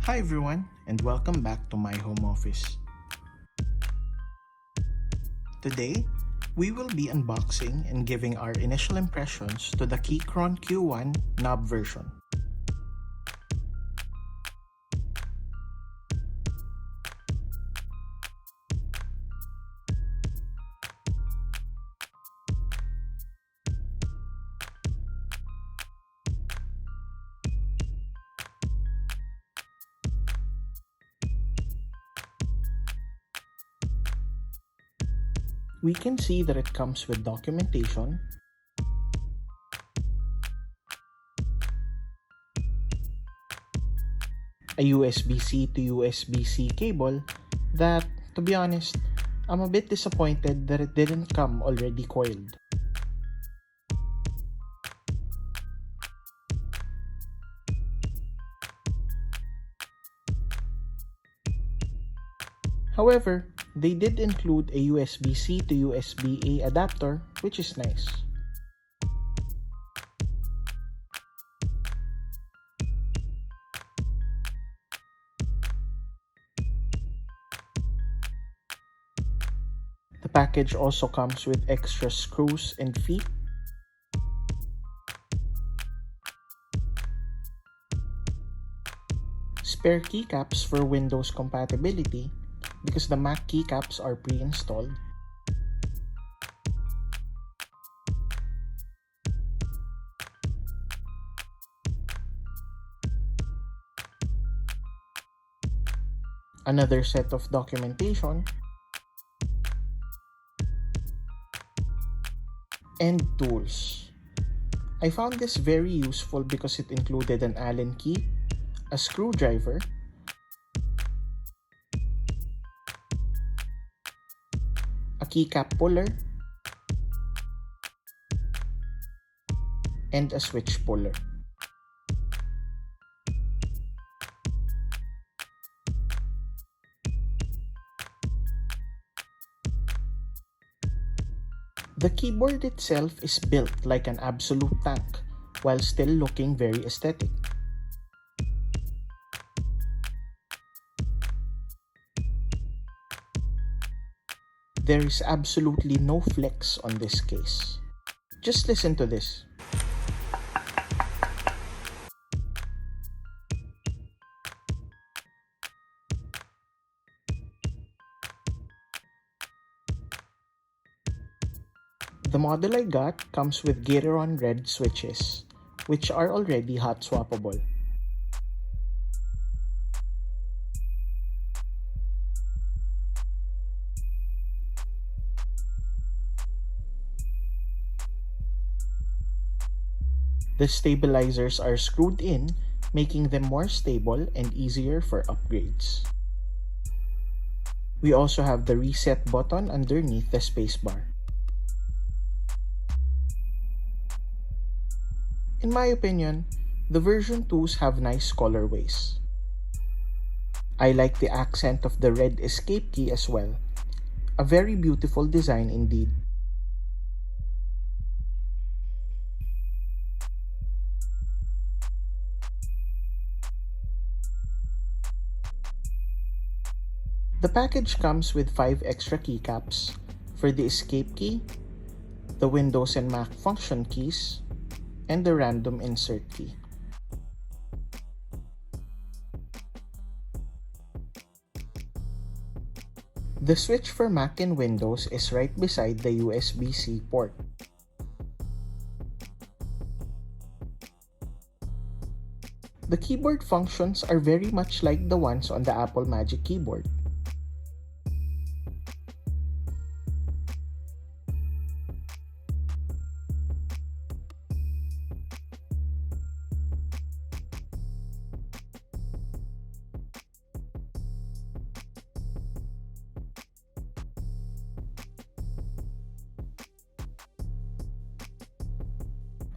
Hi everyone, and welcome back to my home office. Today, we will be unboxing and giving our initial impressions to the Keychron Q1 knob version. We can see that it comes with documentation, a USB-C to USB-C cable that, to be honest, I'm a bit disappointed that it didn't come already coiled. However, they did include a USB-C to USB-A adapter, which is nice. The package also comes with extra screws and feet, spare keycaps for Windows compatibility because the Mac keycaps are pre-installed, another set of documentation, and tools. I found this very useful because it included an Allen key, a screwdriver, a keycap puller, and a switch puller. The keyboard itself is built like an absolute tank, while still looking very aesthetic. There is absolutely no flex on this case. Just listen to this. The model I got comes with Keychron red switches, which are already hot swappable. The stabilizers are screwed in, making them more stable and easier for upgrades. We also have the reset button underneath the spacebar. In my opinion, the version 2s have nice colorways. I like the accent of the red escape key as well. A very beautiful design indeed. The package comes with 5 extra keycaps for the escape key, the Windows and Mac function keys, and the random insert key. The switch for Mac and Windows is right beside the USB-C port. The keyboard functions are very much like the ones on the Apple Magic Keyboard.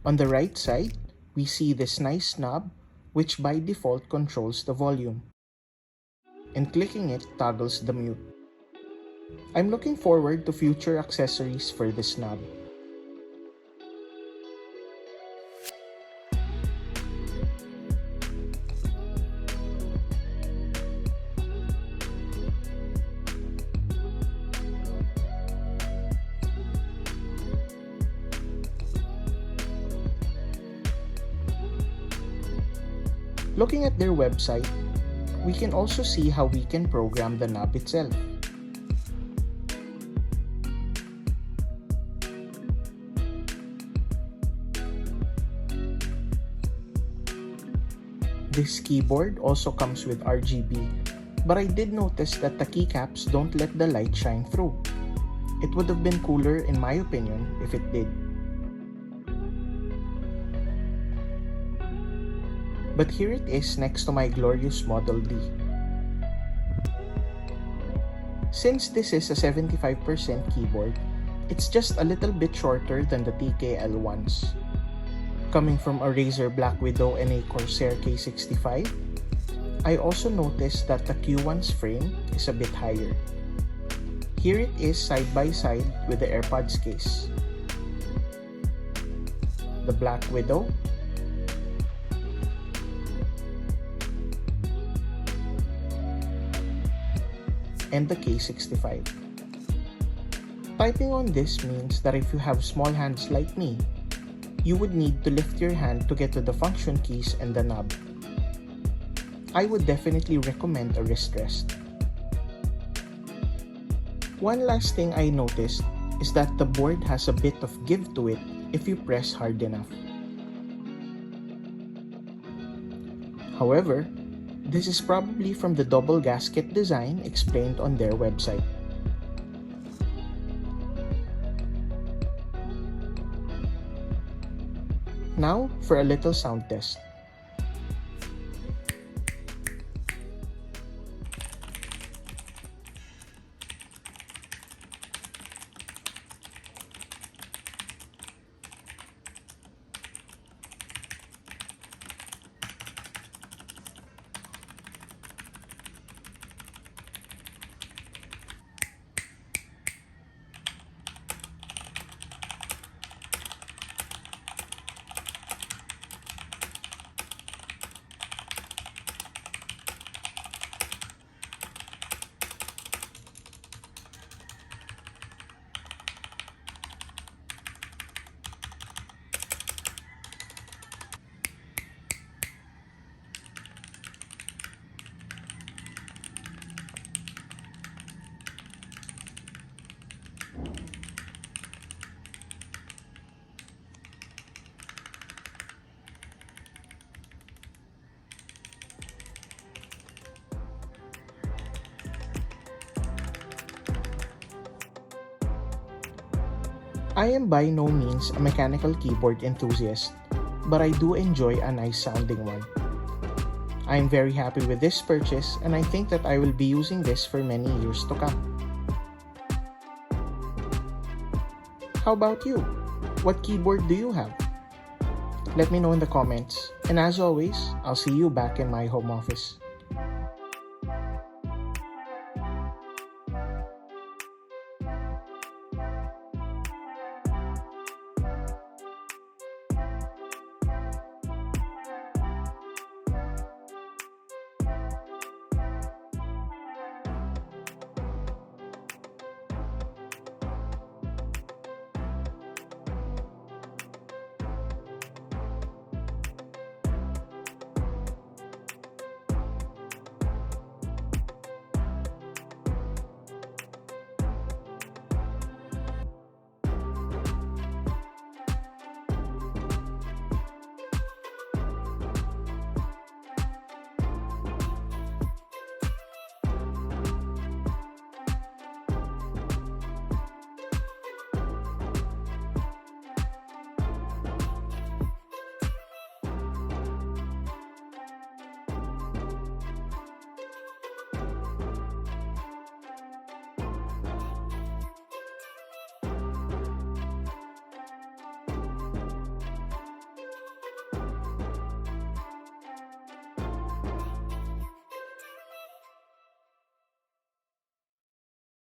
On the right side, we see this nice knob which by default controls the volume, and clicking it toggles the mute. I'm looking forward to future accessories for this knob. Looking at their website, we can also see how we can program the knob itself. This keyboard also comes with RGB, but I did notice that the keycaps don't let the light shine through. It would have been cooler, in my opinion, if it did. But here it is next to my glorious Model D. Since this is a 75% keyboard, it's just a little bit shorter than the TKL ones. Coming from a Razer Black Widow and a Corsair K65, I also noticed that the Q1's frame is a bit higher. Here it is side by side with the AirPods case. The Black Widow, and the K65. Typing on this means that if you have small hands like me, you would need to lift your hand to get to the function keys and the knob. I would definitely recommend a wrist rest. One last thing I noticed is that the board has a bit of give to it if you press hard enough. However, this is probably from the double gasket design explained on their website. Now for a little sound test. I am by no means a mechanical keyboard enthusiast, but I do enjoy a nice sounding one. I am very happy with this purchase, and I think that I will be using this for many years to come. How about you? What keyboard do you have? Let me know in the comments, and as always, I'll see you back in my home office.